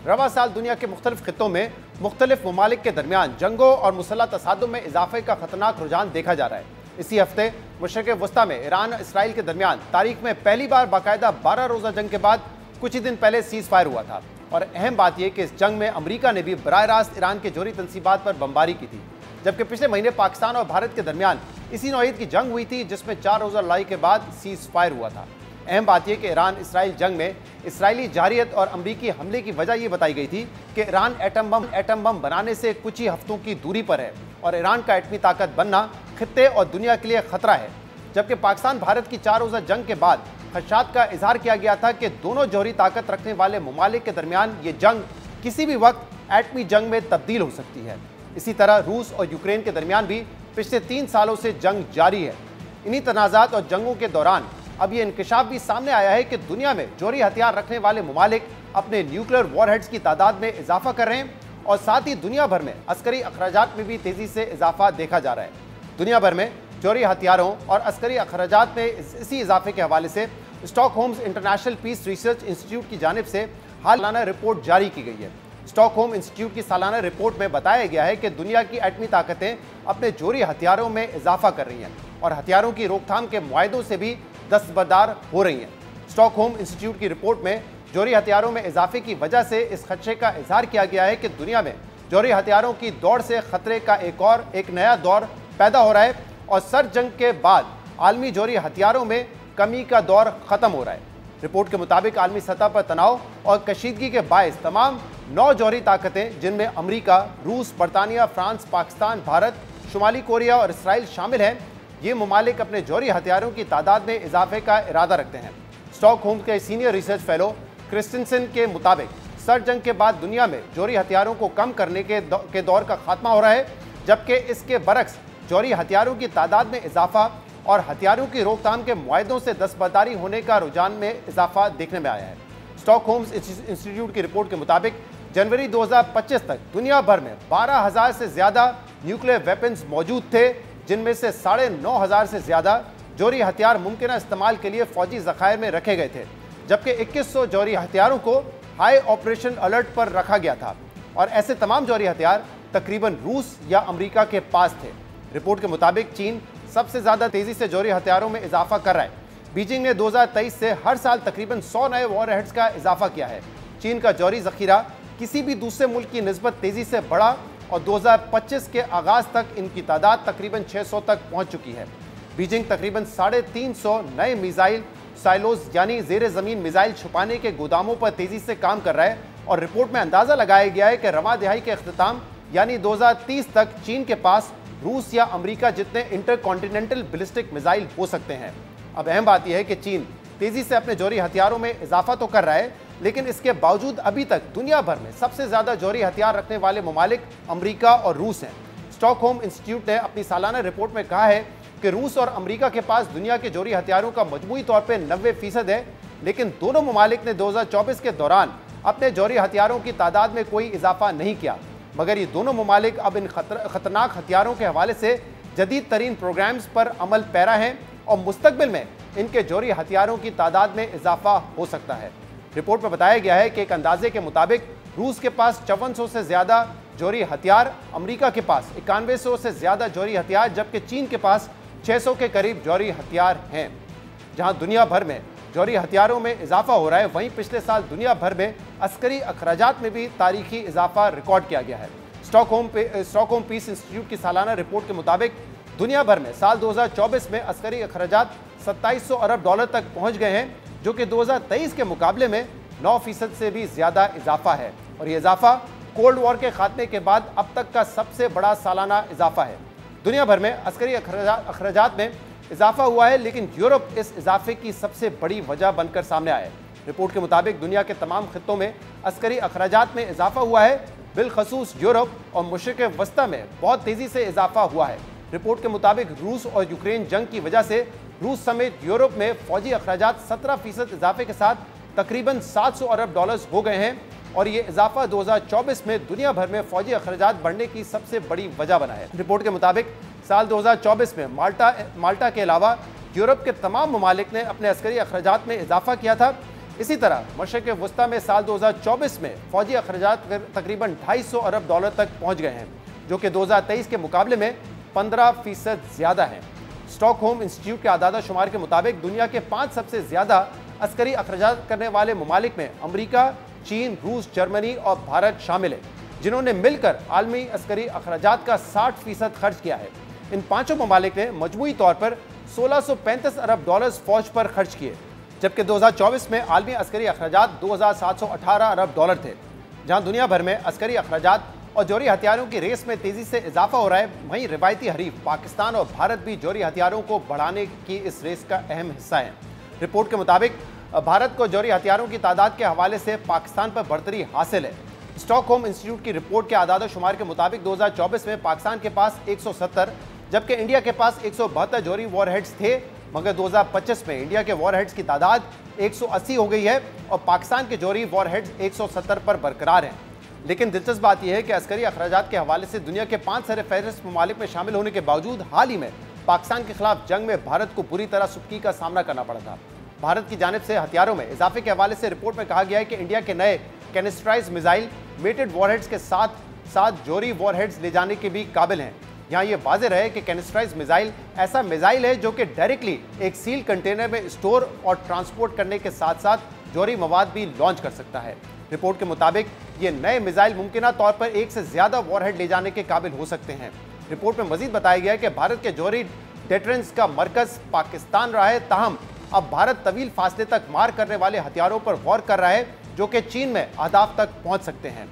रवा साल दुनिया के मुख्तलिफ खित्तों में मुख्तलिफ ममालिक के दरमियान जंगों और मुसल्लह तसादुम में इजाफे का खतरनाक रुझान देखा जा रहा है। इसी हफ्ते मशरिक़ वस्ता में ईरान इसराइल के दरमियान तारीख में पहली बार बाकायदा 12 रोज़ा जंग के बाद कुछ ही दिन पहले सीज़ फायर हुआ था। और अहम बात यह कि इस जंग में अमरीका ने भी बराह रास्त ईरान के जोहरी तनसीबात पर बमबारी की थी, जबकि पिछले महीने पाकिस्तान और भारत के दरमियान इसी नौईयत की जंग हुई थी जिसमें 4 रोज़ा लड़ाई के बाद सीज़ फायर हुआ था। अहम बात यह कि ईरान इसराइल जंग में इसराइली जारियत और अमरीकी हमले की वजह यह बताई गई थी कि ईरान एटम बम बनाने से कुछ ही हफ्तों की दूरी पर है और ईरान का एटमी ताकत बनना खित्ते और दुनिया के लिए खतरा है। जबकि पाकिस्तान भारत की 4 रोज़ा जंग के बाद खदशात का इजहार किया गया था कि दोनों जोहरी ताकत रखने वाले ममालिक के दरमियान ये जंग किसी भी वक्त एटमी जंग में तब्दील हो सकती है। इसी तरह रूस और यूक्रेन के दरमियान भी पिछले 3 सालों से जंग जारी है। इन्हीं तनाज़ात और जंगों के दौरान अब ये इंकशाफ भी सामने आया है कि दुनिया में जोहरी हथियार रखने वाले ममालिक अपने न्यूक्लियर वॉरहेड्स की तादाद में इजाफा कर रहे हैं और साथ ही दुनिया भर में अस्करी अखराजात में भी तेज़ी से इजाफा देखा जा रहा है। दुनिया भर में जोहरी हथियारों और अस्करी अखराजात में इसी इजाफे के हवाले से स्टॉकहोम्स इंटरनेशनल पीस रिसर्च इंस्टीट्यूट की जानिब से हालाना रिपोर्ट जारी की गई है। स्टॉकहोम इंस्टीट्यूट की सालाना रिपोर्ट में बताया गया है कि दुनिया की एटमी ताकतें अपने जोहरी हथियारों में इजाफा कर रही हैं और हथियारों की रोकथाम के मुआहदों से भी दस्तबरदार हो रही हैं। स्टॉकहोम इंस्टीट्यूट की रिपोर्ट में जोहरी हथियारों में इजाफे की वजह से इस खदशे का इजहार किया गया है कि दुनिया में जोहरी हथियारों की दौड़ से खतरे का एक नया दौर पैदा हो रहा है और सर्द जंग के बाद आलमी जोहरी हथियारों में कमी का दौर ख़त्म हो रहा है। रिपोर्ट के मुताबिक आलमी सतह पर तनाव और कशीदगी के बायस तमाम 9 जोहरी ताकतें, जिनमें अमरीका, रूस, बरतानिया, फ्रांस, पाकिस्तान, भारत, शुमाली कोरिया और इसराइल शामिल हैं, ये ममालिक अपने जोहरी हथियारों की तादाद में इजाफे का इरादा रखते हैं। स्टॉकहोम के सीनियर रिसर्च फेलो क्रिस्टेंसन के मुताबिक सर्द जंग के बाद दुनिया में जोहरी हथियारों को कम करने के दौर का खात्मा हो रहा है, जबकि इसके बरक्स जोहरी हथियारों की तादाद में इजाफा और हथियारों की रोकथाम के मुआहदों से दस्तबरदारी होने का रुझान में इजाफा देखने में आया है। स्टॉकहोम्स इंस्टीट्यूट की रिपोर्ट के मुताबिक जनवरी 2025 तक दुनिया भर में 12,000 से ज़्यादा न्यूक्लियर वेपन्स मौजूद थे, जिनमें से 9,500 से ज़्यादा जोहरी हथियार मुमकिन इस्तेमाल के लिए फ़ौजी ज़खायर में रखे गए थे, जबकि 2100 जोहरी हथियारों को हाई ऑपरेशन अलर्ट पर रखा गया था और ऐसे तमाम जोहरी हथियार तकरीबन रूस या अमरीका के पास थे। रिपोर्ट के मुताबिक चीन सबसे ज़्यादा तेज़ी से जोहरी हथियारों में इजाफा कर रहा है। बीजिंग ने 2023 से हर साल तकरीबन 100 नए वॉरहेड्स का इजाफा किया है। चीन का जोहरी ज़ख़ीरा किसी भी दूसरे मुल्क की निस्बत तेज़ी से बढ़ा और 2025 के आगाज़ तक इनकी तादाद तकरीबन 600 तक पहुँच चुकी है। बीजिंग तकरीबन 350 नए मिसाइल साइलोज यानी ज़ेर ज़मीन मिसाइल छुपाने के गोदामों पर तेज़ी से काम कर रहा है और रिपोर्ट में अंदाज़ा लगाया गया है कि रवां दिहाई के अख्तिताम यानी 2030 तक चीन के पास रूस या अमेरिका जितने इंटरकॉन्टिनेंटल बैलिस्टिक मिसाइल हो सकते हैं। अब अहम बात यह है कि चीन तेज़ी से अपने जोहरी हथियारों में इजाफा तो कर रहा है, लेकिन इसके बावजूद अभी तक दुनिया भर में सबसे ज़्यादा जोहरी हथियार रखने वाले ममालिक अमेरिका और रूस हैं। स्टॉकहोम इंस्टीट्यूट ने अपनी सालाना रिपोर्ट में कहा है कि रूस और अमेरिका के पास दुनिया के जोहरी हथियारों का मजमूई तौर पर 90% है, लेकिन दोनों ममालिक ने 2024 के दौरान अपने जोहरी हथियारों की तादाद में कोई इजाफा नहीं किया, मगर ये दोनों ममालिक अब इन खतरनाक हथियारों के हवाले से जदीद तरीन प्रोग्राम्स पर अमल पैरा हैं और मुस्तकबिल में इनके जोहरी हथियारों की तादाद में इजाफा हो सकता है। रिपोर्ट में बताया गया है कि एक अंदाजे के मुताबिक रूस के पास 5400 से ज़्यादा जोहरी हथियार, अमेरिका के पास 9100 से ज़्यादा जोहरी हथियार, जबकि चीन के पास 600 के करीब जोहरी हथियार हैं। जहाँ दुनिया भर में जोहरी हथियारों में इजाफा हो रहा है, वहीं पिछले साल दुनिया भर में अस्करी अखराजात में भी तारीखी इजाफा रिकॉर्ड किया गया है। स्टॉकहोम पीस इंस्टीट्यूट की सालाना रिपोर्ट के मुताबिक दुनिया भर में साल 2024 में अस्करी अखराजात 2700 अरब डॉलर तक पहुंच गए हैं, जो कि 2023 के मुकाबले में 9% से भी ज़्यादा इजाफा है और ये इजाफा कोल्ड वॉर के खात्मे के बाद अब तक का सबसे बड़ा सालाना इजाफा है। दुनिया भर में अस्करी अखराजात में इजाफा हुआ है, लेकिन यूरोप इस इजाफे की सबसे बड़ी वजह बनकर सामने आया है। रिपोर्ट के मुताबिक दुनिया के तमाम खित्तों में अस्करी अखराजात में इजाफा हुआ है, बिलखसूस यूरोप और मशरिक़ वस्ता में बहुत तेज़ी से इजाफा हुआ है। रिपोर्ट के मुताबिक रूस और यूक्रेन जंग की वजह से रूस समेत यूरोप में फ़ौजी अखराजात 17% इजाफे के साथ तकरीबन 700 अरब डॉलर्स हो गए हैं और ये इजाफा 2024 में दुनिया भर में फ़ौजी अखराजात बढ़ने की सबसे बड़ी वजह बना है। रिपोर्ट के मुताबिक साल 2024 में माल्टा के अलावा यूरोप के तमाम ममालिक ने अपने अस्करी अखराजात में इजाफा किया था, इसी तरह मशरिक़ वस्ता में साल 2024 में फौजी अखराजात तकरीबन $250 अरब तक पहुंच गए हैं, जो कि 2023 के मुकाबले में 15% ज्यादा है। स्टॉकहोम इंस्टीट्यूट के आदादा शुमार के मुताबिक दुनिया के 5 सबसे ज्यादा अस्करी अखराजात करने वाले ममालिक में अमरीका, चीन, रूस, जर्मनी और भारत शामिल है, जिन्होंने मिलकर आलमी अस्करी अखराजात का 60% खर्च किया है। इन पांचों ममालिक ने मजमूई तौर पर $1635 अरब फौज पर खर्च किए, जबकि 2024 में आलमी अस्करी अखराजात $2718 अरब थे। जहां दुनिया भर में अस्करी अखराजात और जोरी हथियारों की रेस में तेजी से इजाफा हो रहा है, वहीं रिवायती हरीफ पाकिस्तान और भारत भी जोरी हथियारों को बढ़ाने की इस रेस का अहम हिस्सा है। रिपोर्ट के मुताबिक भारत को जोरी हथियारों की तादाद के हवाले से पाकिस्तान पर बढ़तरी हासिल है। स्टॉकहोम इंस्टीट्यूट की रिपोर्ट के आदाद शुमार के मुताबिक 2024 में पाकिस्तान के पास 170, जबकि इंडिया के पास 172 जोरी वॉरहेड्स थे, मगर 2025 में इंडिया के वॉरहेड्स की तादाद 180 हो गई है और पाकिस्तान के जोरी वॉरहेड्स 170 पर बरकरार हैं। लेकिन दिलचस्प बात यह है कि अस्करी अखराजात के हवाले से दुनिया के 5 सरफहरिस्त ममालिक में शामिल होने के बावजूद हाल ही में पाकिस्तान के खिलाफ जंग में भारत को बुरी तरह सुस्ती का सामना करना पड़ा था। भारत की जानिब से हथियारों में इजाफे के हवाले से रिपोर्ट में कहा गया है कि इंडिया के नए कैनिस्ट्राइज मिसाइल मेटेड वॉरहेड्स के साथ साथ जोरी वॉरहेड्स ले जाने के भी काबिल हैं। यहाँ ये वाज़ेह रहे कि कैनिस्ट्राइज मिसाइल ऐसा मिसाइल है जो कि डायरेक्टली एक सील कंटेनर में स्टोर और ट्रांसपोर्ट करने के साथ साथ जोरी मवाद भी लॉन्च कर सकता है। रिपोर्ट के मुताबिक ये नए मिसाइल मुमकिना तौर पर एक से ज्यादा वॉरहेड ले जाने के काबिल हो सकते हैं। रिपोर्ट में मजीद बताया गया है कि भारत के जोरी डेटरेंस का मरकज पाकिस्तान रहा है, ताहम अब भारत तवील फासले तक मार करने वाले हथियारों पर गौर कर रहा है, जो कि चीन में अहदाफ तक पहुंच सकते हैं।